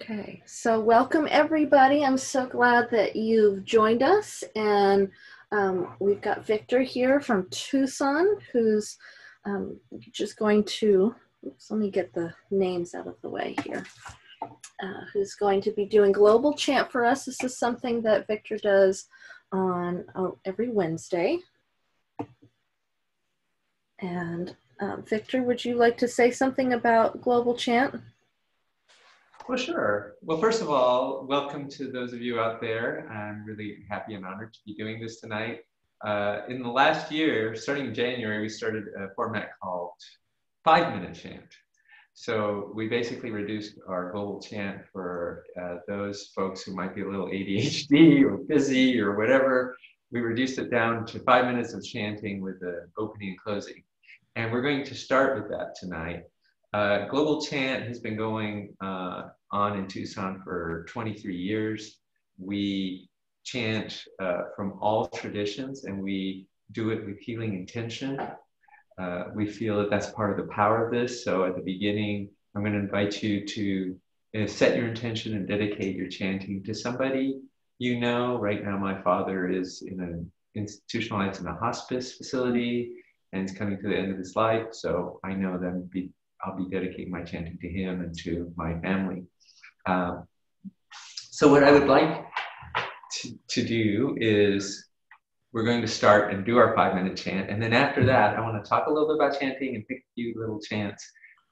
Okay, so welcome everybody. I'm so glad that you've joined us, and we've got Victor here from Tucson, who's just going to, oops, let me get the names out of the way here, who's going to be doing global chant for us. This is something that Victor does on every Wednesday. And Victor, would you like to say something about global chant? Well, sure. Well, first of all, welcome to those of you out there. I'm really happy and honored to be doing this tonight. In the last year, starting in January, we started a format called 5-minute chant. So we basically reduced our global chant for those folks who might be a little ADHD or busy or whatever. We reduced it down to 5 minutes of chanting with the opening and closing. And we're going to start with that tonight. Global chant has been going on in Tucson for 23 years. We chant from all traditions, and we do it with healing intention. We feel that that's part of the power of this. So at the beginning, I'm going to invite you to set your intention and dedicate your chanting to somebody you know. Right now, my father is institutionalized in a hospice facility and is coming to the end of his life. So I know that I'll be dedicating my chanting to him and to my family. So what I would like to do is we're going to start and do our 5-minute chant. And then after that, I want to talk a little bit about chanting and pick a few little chants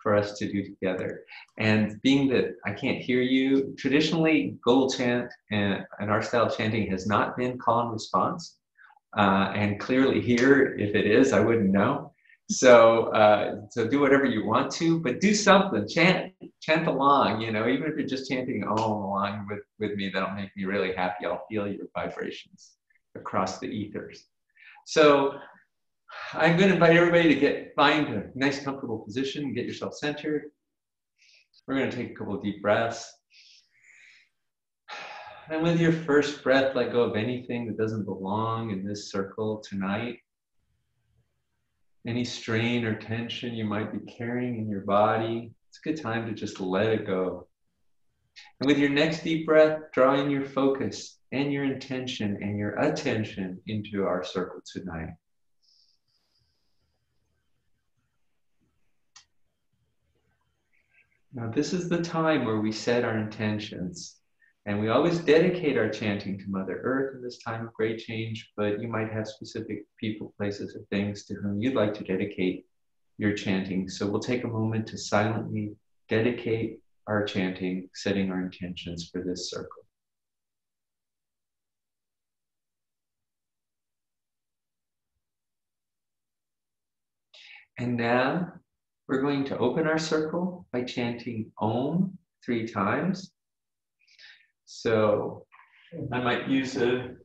for us to do together. And being that I can't hear you, traditionally global chant and our style of chanting has not been call and response. And clearly here, if it is, I wouldn't know. So do whatever you want to, but do something, chant along, even if you're just chanting along with me, that'll make me really happy. I'll feel your vibrations across the ethers. So I'm going to invite everybody to find a nice comfortable position, get yourself centered. We're going to take a couple of deep breaths. And with your first breath, let go of anything that doesn't belong in this circle tonight. Any strain or tension you might be carrying in your body, it's a good time to just let it go. And with your next deep breath, draw in your focus and your intention and your attention into our circle tonight. Now, this is the time where we set our intentions. And we always dedicate our chanting to Mother Earth in this time of great change, but you might have specific people, places, or things to whom you'd like to dedicate your chanting. So we'll take a moment to silently dedicate our chanting, setting our intentions for this circle. And now we're going to open our circle by chanting Om 3 times. So I might use I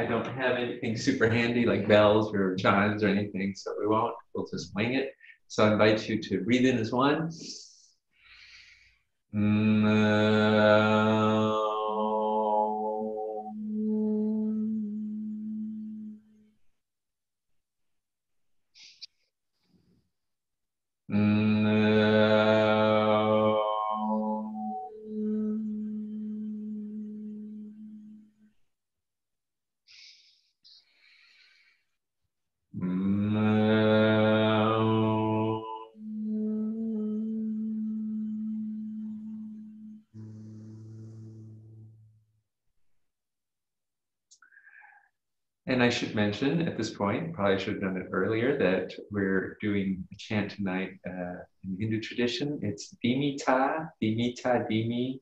don't have anything super handy like bells or chimes or anything, so we won't. We'll just wing it. So I invite you to breathe in as one. And I should mention at this point, probably should have done it earlier, that we're doing a chant tonight in Hindu tradition. It's dhimitah, dimi,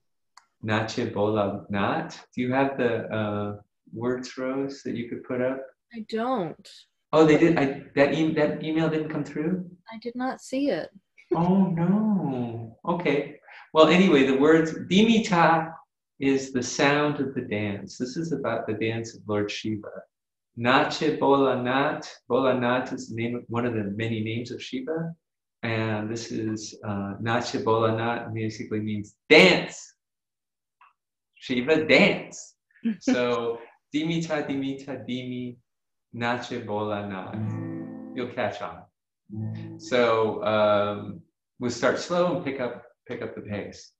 nache, bhola, nath. Do you have the words, Rose, that you could put up? I don't. Oh, they did. That email didn't come through? I did not see it. Oh, no. Okay. Well, anyway, the words, dhimitah is the sound of the dance. This is about the dance of Lord Shiva. Nache, bhola, nath. Bhola, nath is the name of one of the many names of Shiva. And this is nache, bhola, nath basically means dance. Shiva, dance. So, dhimitah, dimi, nache, bhola, nath. You'll catch on. So we'll start slow and pick up the pace.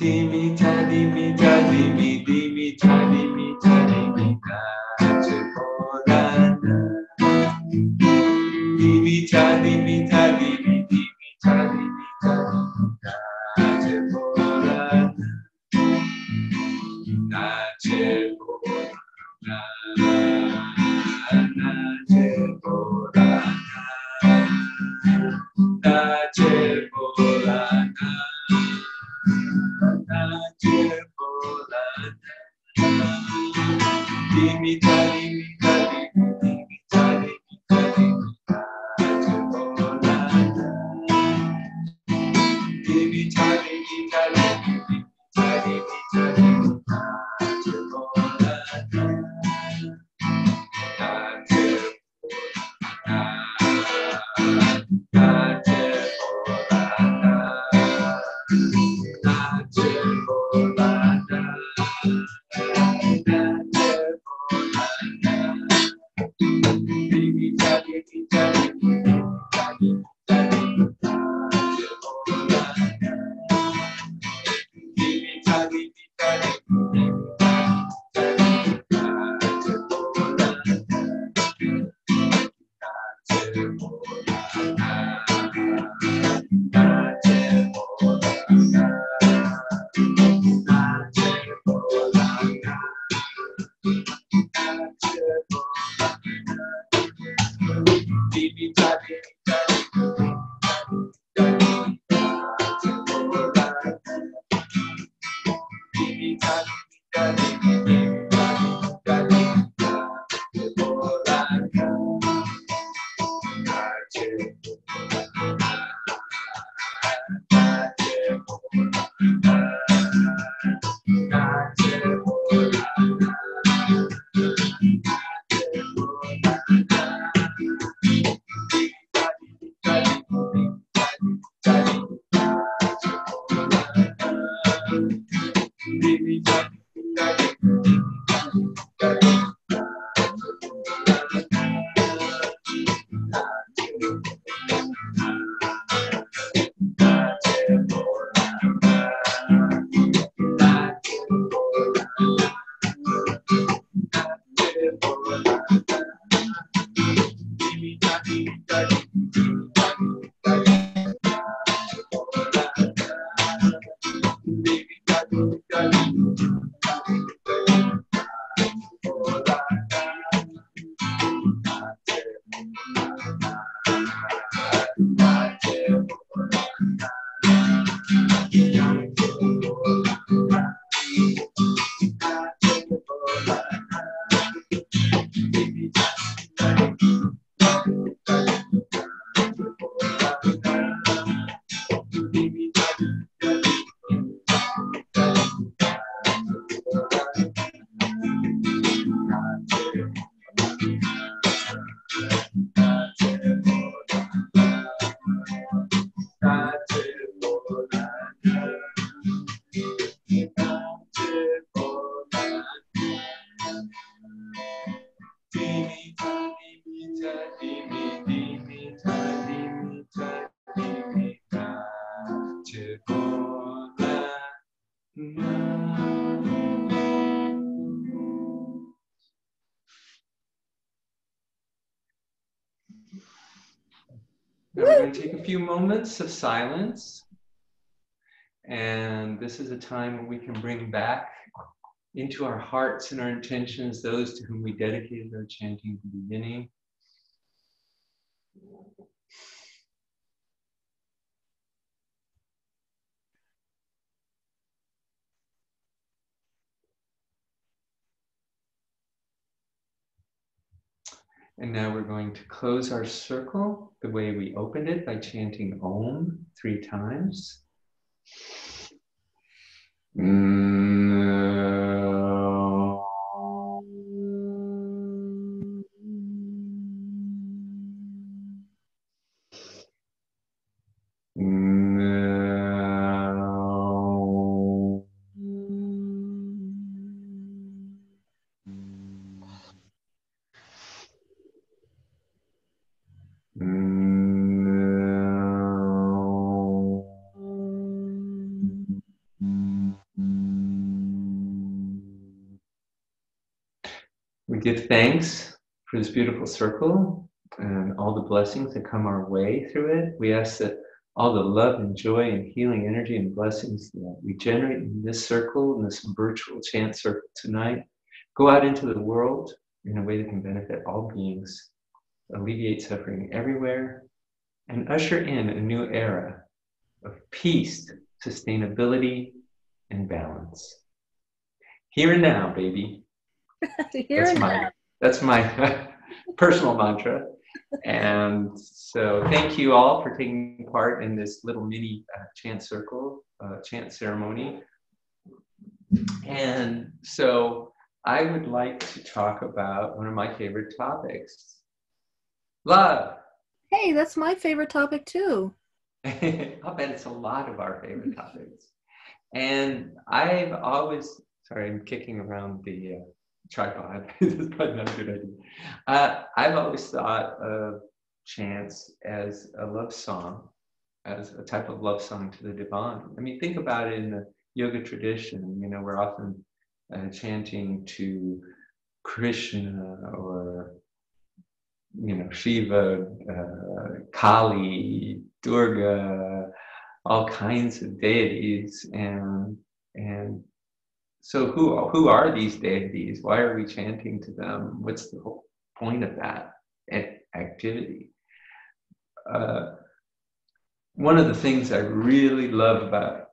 dhimitah, dhimitah, dimi, dhimitah, dhimitah, dhimitah, nache bhola nath. Dhimitah, dhimitah, dimi, dhimitah, dhimitah, dhimitah, nache bhola nath. Nache bhola nath, nache bhola nath, nache bhola nath, nache bhola nath. Dhimitah, dhimitah, dimi, dhimitah, dhimitah, dhimitah, nache bhola nath. Dhimitah, dhimitah, dimi, dhimitah, dhimitah, dhimitah, nache bhola Now we're going to take a few moments of silence, and this is a time when we can bring back into our hearts and our intentions those to whom we dedicated our chanting at the beginning. And now we're going to close our circle the way we opened it by chanting Om 3 times. give thanks for this beautiful circle and all the blessings that come our way through it. We ask that all the love and joy and healing energy and blessings that we generate in this circle, in this virtual chant circle tonight, go out into the world in a way that can benefit all beings, alleviate suffering everywhere, and usher in a new era of peace, sustainability, and balance. Here and now, baby. That's my personal mantra. And so thank you all for taking part in this little mini chant circle, chant ceremony. And so I would like to talk about one of my favorite topics, love. Hey, that's my favorite topic too. I'll bet it's a lot of our favorite topics. And I've always, sorry, I'm kicking around the tripod. This is probably not a good idea. I've always thought of chants as a love song, as a type of love song to the divine. I mean, think about it in the yoga tradition. You know, we're often chanting to Krishna or, you know, Shiva, Kali, Durga, all kinds of deities, and so who are these deities? Why are we chanting to them? What's the whole point of that activity? One of the things I really love about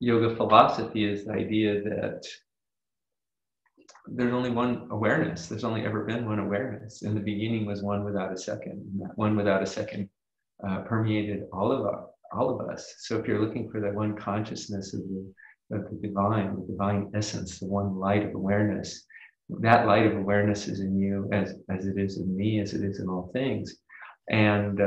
yoga philosophy is the idea that there's only one awareness. There's only ever been one awareness. In the beginning was one without a second. And that one without a second permeated all of us. So if you're looking for that one consciousness of the divine essence, the one light of awareness, that light of awareness is in you as it is in me, as it is in all things. And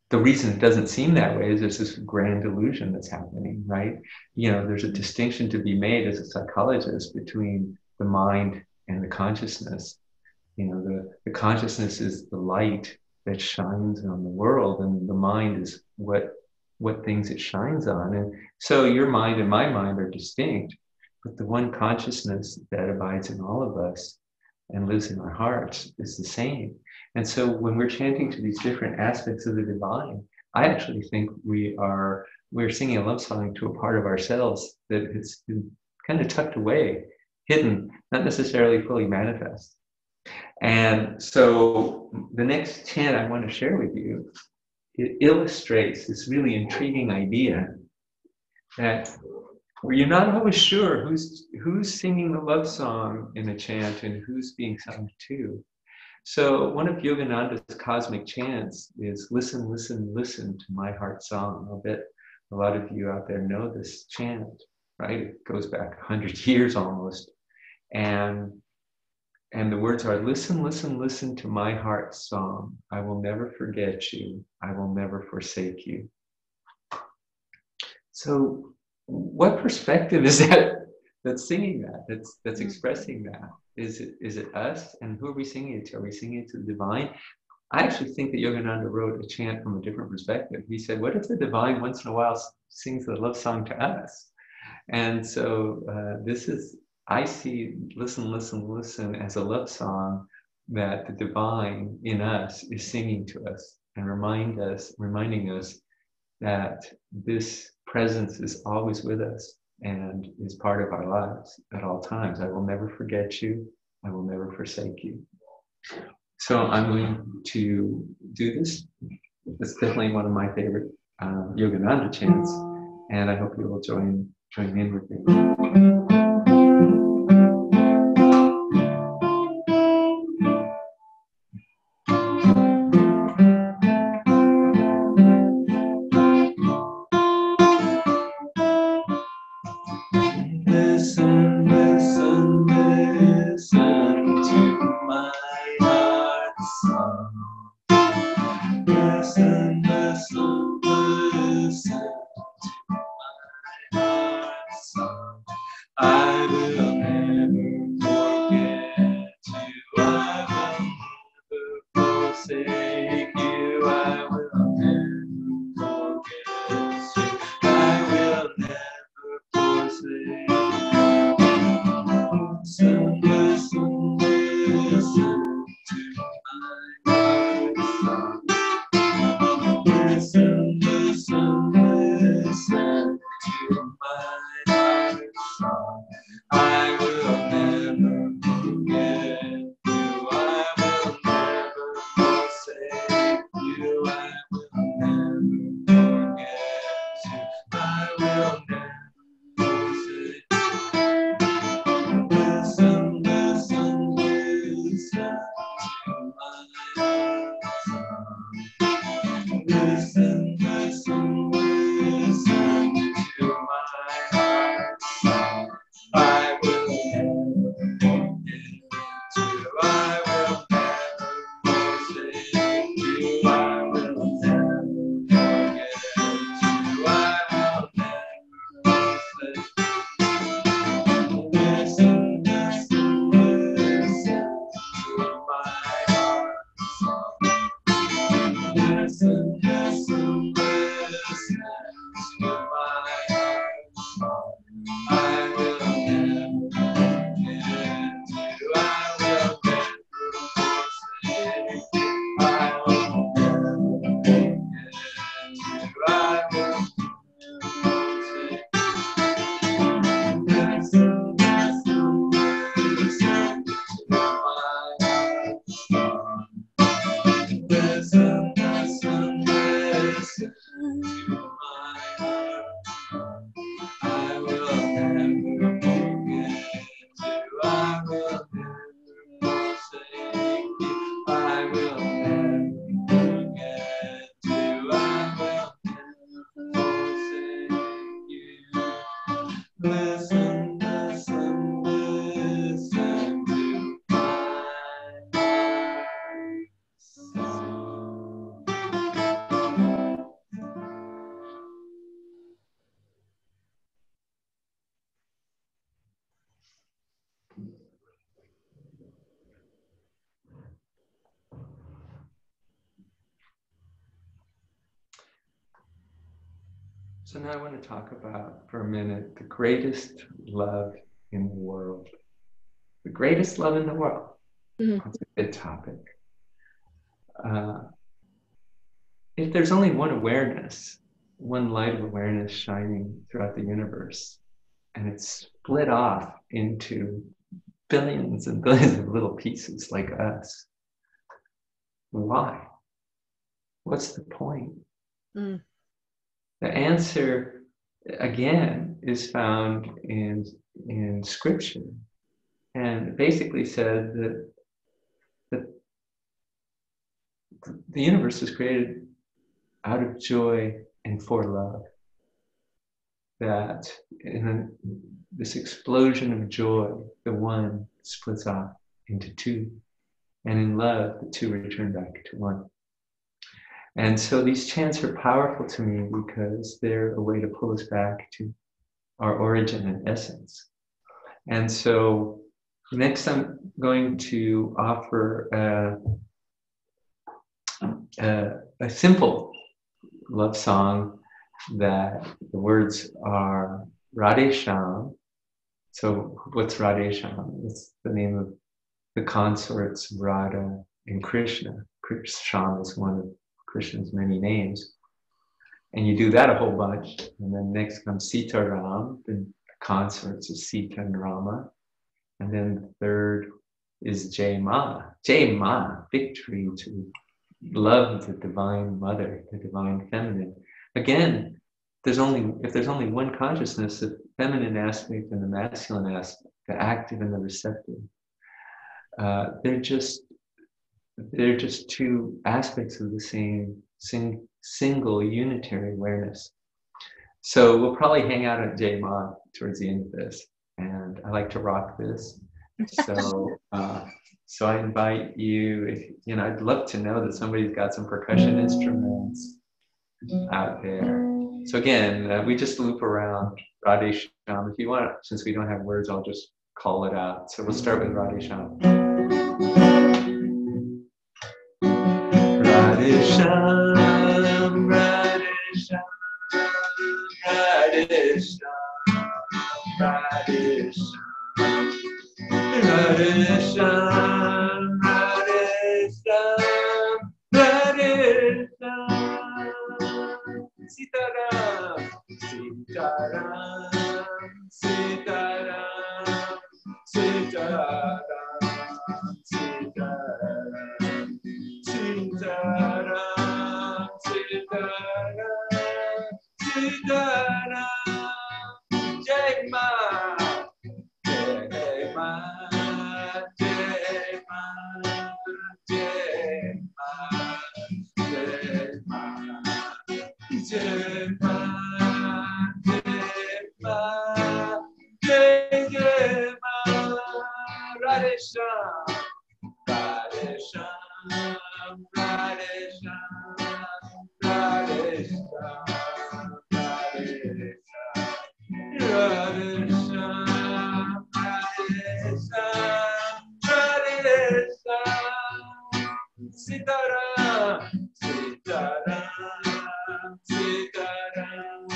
the reason it doesn't seem that way is there's this grand illusion that's happening, right? You know, there's a distinction to be made as a psychologist between the mind and the consciousness. You know, the consciousness is the light that shines on the world, and the mind is what things it shines on. And so your mind and my mind are distinct, but the one consciousness that abides in all of us and lives in our hearts is the same. And so when we're chanting to these different aspects of the divine, I actually think we're singing a love song to a part of ourselves that has been kind of tucked away, hidden, not necessarily fully manifest. And so the next chant I want to share with you, it illustrates this really intriguing idea that where you're not always sure who's singing the love song in a chant and who's being sung to. So one of Yogananda's cosmic chants is listen, listen, listen to my heart song. I'll bet a lot of you out there know this chant, right? It goes back 100 years almost. And the words are, listen, listen, listen to my heart song. I will never forget you. I will never forsake you. So what perspective is that's singing that, that's expressing that? Is it us? And who are we singing it to? Are we singing it to the divine? I actually think that Yogananda wrote a chant from a different perspective. He said, what if the divine once in a while sings the love song to us? And so I see listen, listen, listen as a love song that the divine in us is singing to us and reminding us that this presence is always with us and is part of our lives at all times. I will never forget you. I will never forsake you. So I'm going to do this. It's definitely one of my favorite Yogananda chants, and I hope you will join in with me. Listen, listen, listen to my heart song. Listen, listen, listen to my heart song. I will never forget you. I will never forsake you. I will never forget you. I will never forsake you. Listen, listen, listen to my heart's song. I will never forget you. I will never forsake you. I will never forget you. I will never forsake you. Listen, listen, listen to my heart's song. Listen, listen, listen to my heart's song. I will never forget you. I will never forsake you. I will never forget you. I will never forsake you. Listen, listen, listen to my heart's song. Listen, listen, listen to my heart's song. I will never forget you. I will never forsake you. I will never forget you. I will never forsake you. Listen, listen, listen to my heart's song. Listen, listen, listen to my heart's song. I will never forget you. I will never forsake you. I will never forget you. I will never forsake you. Listen, listen, listen to my heart's song. So now I want to talk about, for a minute, the greatest love in the world. The greatest love in the world. That's a good topic. If there's only one awareness, one light of awareness shining throughout the universe, and it's split off into billions and billions of little pieces like us, why? What's the point? The answer, again, is found in scripture, and it basically said that the universe was created out of joy and for love. That in this explosion of joy, the one splits off into two, and in love, the two return back to one. And so these chants are powerful to me because they're a way to pull us back to our origin and essence. And so next I'm going to offer a simple love song that the words are Radhe Sham. So what's Radhe Sham? It's the name of the consorts Radha and Krishna. Sham is one of Krishna's many names. And you do that a whole bunch. And then next comes Sita Ram, the consorts of Sita and Rama. And then the third is Jai Ma. Jai Ma, victory to love the divine mother, the divine feminine. Again, if there's only one consciousness, the feminine aspect and the masculine aspect, the active and the receptive, they're just two aspects of the same single unitary awareness. So we'll probably hang out at Jai Ma towards the end of this, and I like to rock this. So I invite you, I'd love to know that somebody's got some percussion instruments out there. So again, we just loop around Radhe Sham. If you want, since we don't have words, I'll just call it out. So we'll start with Radhe Sham. Radhe Sham, Radhe Sham, Radhe Sham, Radhe Sham, Radhe Sham, Radhe Sham, Radhe Sham, Sita Ram, Sita Sita Ram, Sita Ram, Sita Ram, Sita Ram, Sita Ram, Sita Ram, Jai Ma, Jai Ma, Jai Ma, Jai Ma, Jai Ma, Jai Ma, Jai Ma, Radhe Sham, Radhe Sham, Radhe Sham, Radhe Sham, Radhe Sham, Radhe Sham, Radhe Sham, Radhe Sham, Sita Ram, Sita Ram, Sita Ram,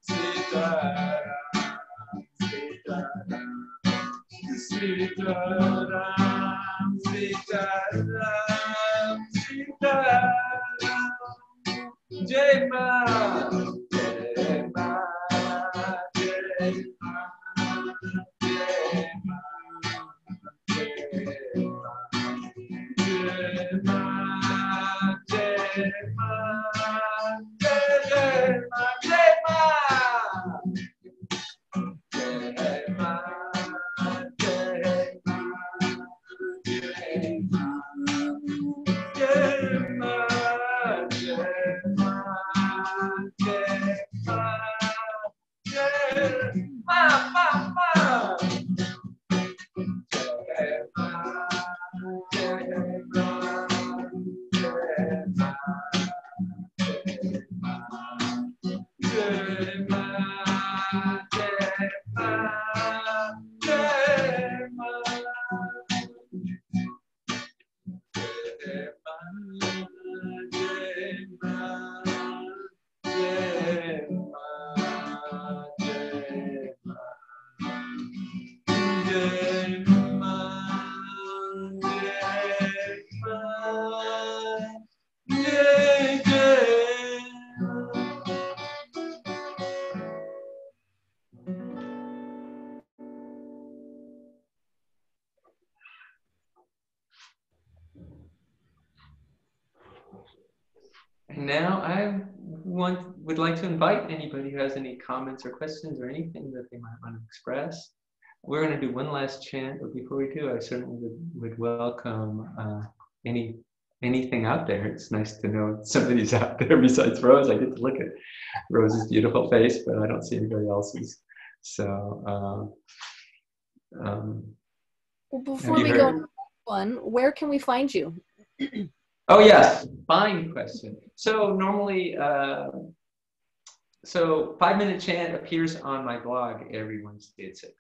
Sita Ram, Sita Ram, Sita Ram, Sita Ram, Sita Ram, Jai Ma, Jai Ma, Jai Ma, Jai Ma, Jai Ma, Jai Ma, Jai Ma, Jai Ma, Jai Ma, And now I would like to invite anybody who has any comments or questions or anything that they might want to express. We're going to do one last chant, but before we do, I certainly would welcome anything out there. It's nice to know somebody's out there besides Rose. I get to look at Rose's beautiful face, but I don't see anybody else's. So, well, before we go to one, where can we find you? Oh yes, fine question. So normally, so 5-minute chant appears on my blog every Wednesday at 6.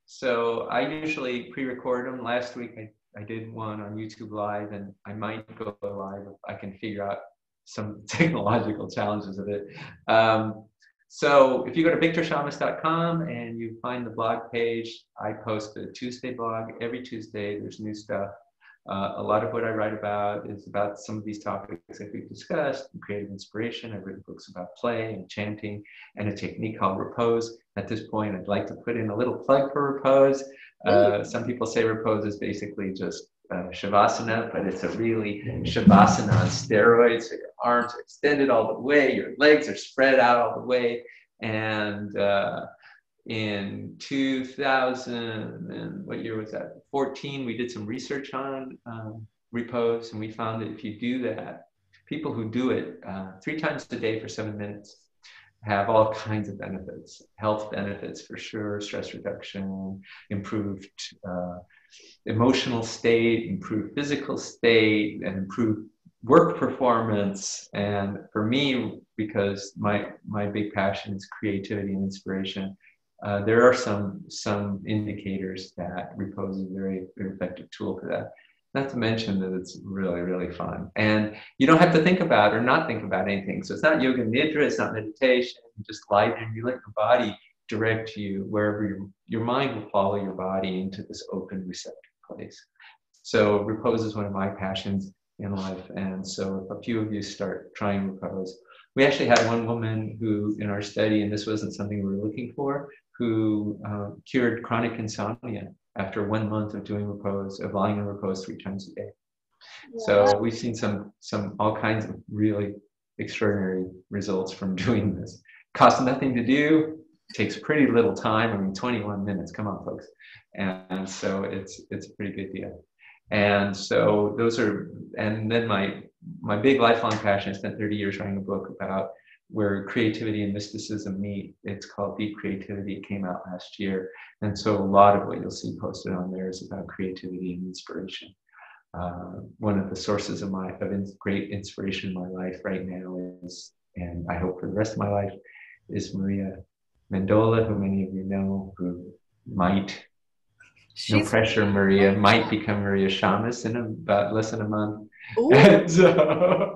So I usually pre-record them. Last week I did one on YouTube Live, and I might go live if I can figure out some technological challenges of it. So if you go to victorshamas.com and you find the blog page, I post a Tuesday blog. Every Tuesday there's new stuff. A lot of what I write about is about some of these topics that we've discussed, creative inspiration. I've written books about play and chanting and a technique called repose. At this point, I'd like to put in a little plug for repose. Some people say repose is basically just Shavasana, but it's a really Shavasana on steroids. So your arms are extended all the way, your legs are spread out all the way. And in 2000, and what year was that? 14, we did some research on repose, and we found that if you do that, people who do it 3 times a day for 7 minutes have all kinds of benefits, health benefits for sure, stress reduction, improved emotional state, improved physical state, and improved work performance. And for me, because my big passion is creativity and inspiration, there are some indicators that repose is a very, very effective tool for that. Not to mention that it's really, really fun. And you don't have to think about or not think about anything. So it's not yoga nidra, it's not meditation. You just lie there and you let your body direct you wherever your mind will follow your body into this open, receptive place. So repose is one of my passions in life. And so if a few of you start trying repose, We actually had one woman who, in our study, and this wasn't something we were looking for, who cured chronic insomnia after 1 month of doing repose, of lying in repose 3 times a day. So we've seen some all kinds of really extraordinary results from doing this. Costs nothing to do, takes pretty little time. I mean, 21 minutes, come on, folks. And so it's a pretty good deal. And so those are, and then my big lifelong passion, I spent 30 years writing a book about where creativity and mysticism meet. It's called Deep Creativity. It came out last year. And so a lot of what you'll see posted on there is about creativity and inspiration. One of the sources of great inspiration in my life right now is, and I hope for the rest of my life, is Maria Mendola, who many of you know, who might, no pressure, Maria, might become Maria Shamas in about less than a month. And so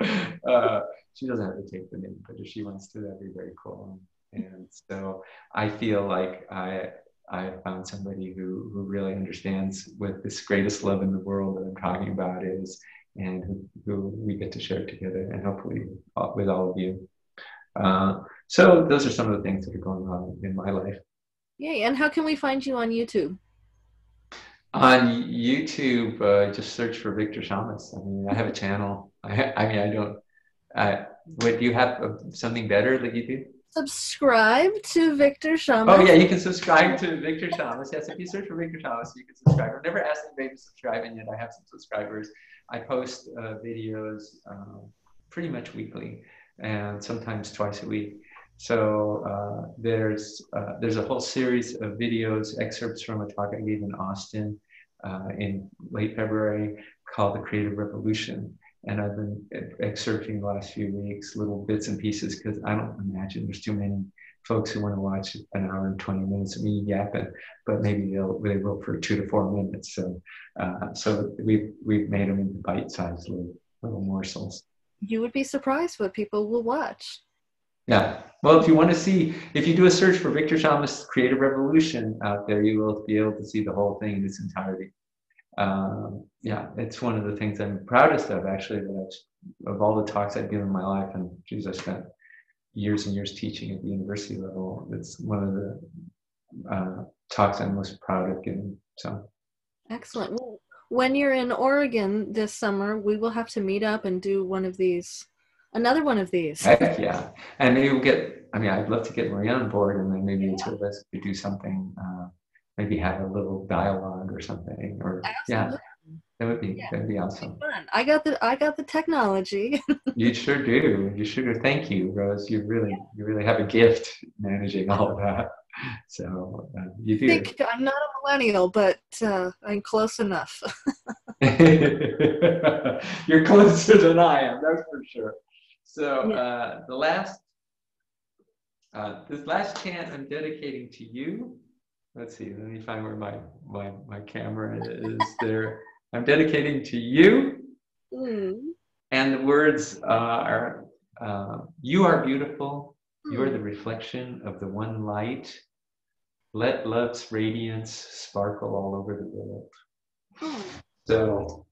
she doesn't have to take the name, but if she wants to, that'd be very cool. And so I feel like I found somebody who really understands what this greatest love in the world that I'm talking about is, and who we get to share together, and hopefully with all of you. So those are some of the things that are going on in my life. Yay! And how can we find you on YouTube? On YouTube, just search for Victor Shamas. I mean, I have a channel. What do you have something better that you do? Subscribe to Victor Shamas. Oh yeah, you can subscribe to Victor Shamas. Yes, if you search for Victor Shamas, you can subscribe. I've never asked anybody to subscribe, and yet I have some subscribers. I post videos pretty much weekly, and sometimes twice a week. So there's a whole series of videos, excerpts from a talk I gave in Austin in late February called The Creative Revolution. And I've been excerpting the last few weeks, little bits and pieces, because I don't imagine there's too many folks who want to watch an hour and 20 minutes of me yapping, but maybe they will for 2 to 4 minutes. So we've made them into bite-sized little morsels. You would be surprised what people will watch. Yeah. Well, if you do a search for Victor Shamas' Creative Revolution out there, you will be able to see the whole thing in its entirety. Yeah, it's one of the things I'm proudest of, actually, of all the talks I've given in my life. And geez, I spent years and years teaching at the university level. It's one of the talks I'm most proud of giving. So excellent. Well, when you're in Oregon this summer, we will have to meet up and do another one of these. Heck yeah. And maybe I'd love to get Maria on board, and then maybe the two of us could do something, maybe have a little dialogue or something, or absolutely. Yeah, that'd be awesome. Fun. I got the technology. You sure do. You sure do. Thank you, Rose. You really have a gift managing all of that. So you do. I think I'm not a millennial, but I'm close enough. You're closer than I am, that's for sure. So this last chant I'm dedicating to you. Let's see, let me find where my camera is there. I'm dedicating to you. And the words are, you are beautiful. You are the reflection of the one light. Let love's radiance sparkle all over the world. So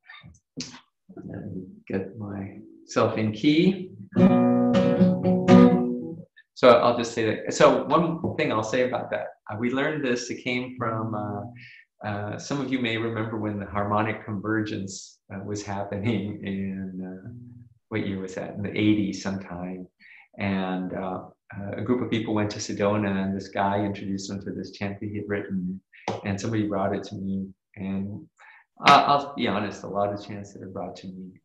let me get myself in key. So I'll just say that. So one thing I'll say about that, we learned this, it came from, some of you may remember when the harmonic convergence was happening in, what year was that? In the 80s sometime. And a group of people went to Sedona, and this guy introduced them to this chant that he had written, and somebody brought it to me. And I'll be honest, a lot of chants that are brought to me,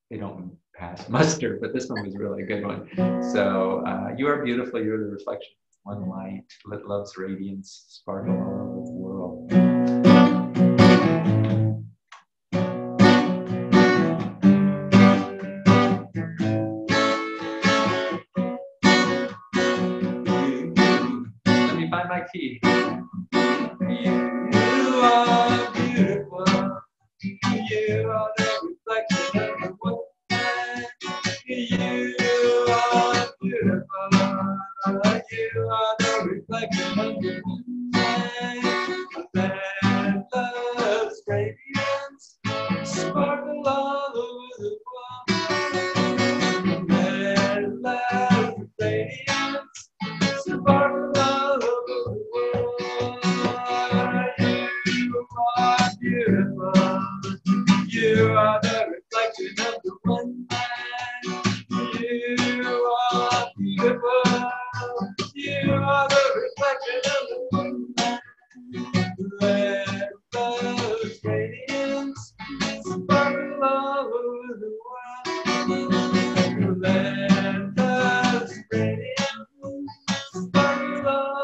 they don't pass muster, but this one was really a good one. So you are beautiful, you're the reflection of one light, let love's radiance sparkle all over the world. Let me find my key. You are beautiful, you are the reflection of the world. You are beautiful, you are the reflection of the world. Let love's radiance sparkle all over the world. Let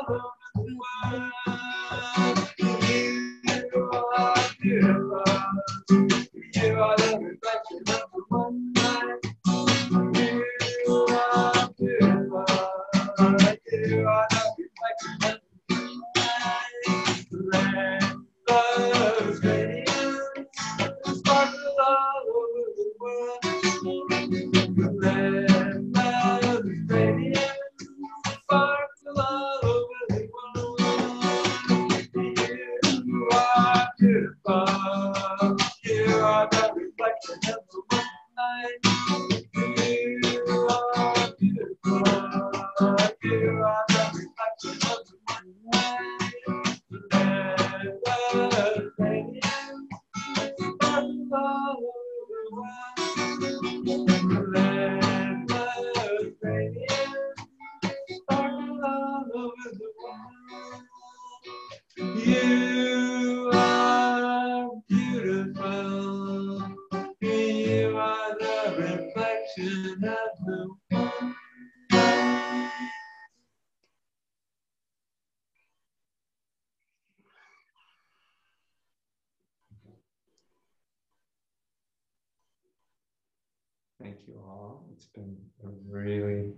You are beautiful. You are the reflection of the one. Thank you all. It's been really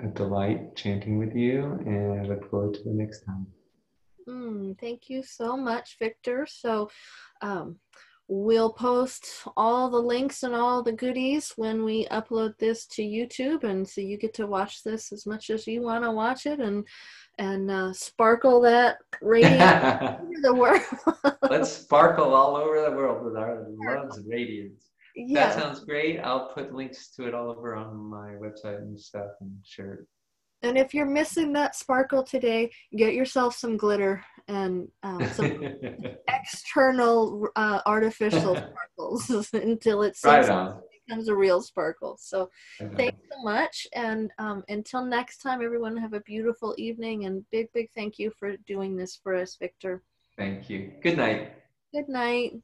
a delight chanting with you, and I look forward to the next time. Thank you so much, Victor. So we'll post all the links and all the goodies when we upload this to YouTube, and so you get to watch this as much as you want to watch it and sparkle that radiance over the world. Let's sparkle all over the world with our love's radiance. Yeah. That sounds great. I'll put links to it all over on my website and stuff and share it. And if you're missing that sparkle today, get yourself some glitter and some external artificial sparkles until it becomes a real sparkle. So thanks so much. And until next time, everyone have a beautiful evening, and big thank you for doing this for us, Victor. Thank you. Good night. Good night.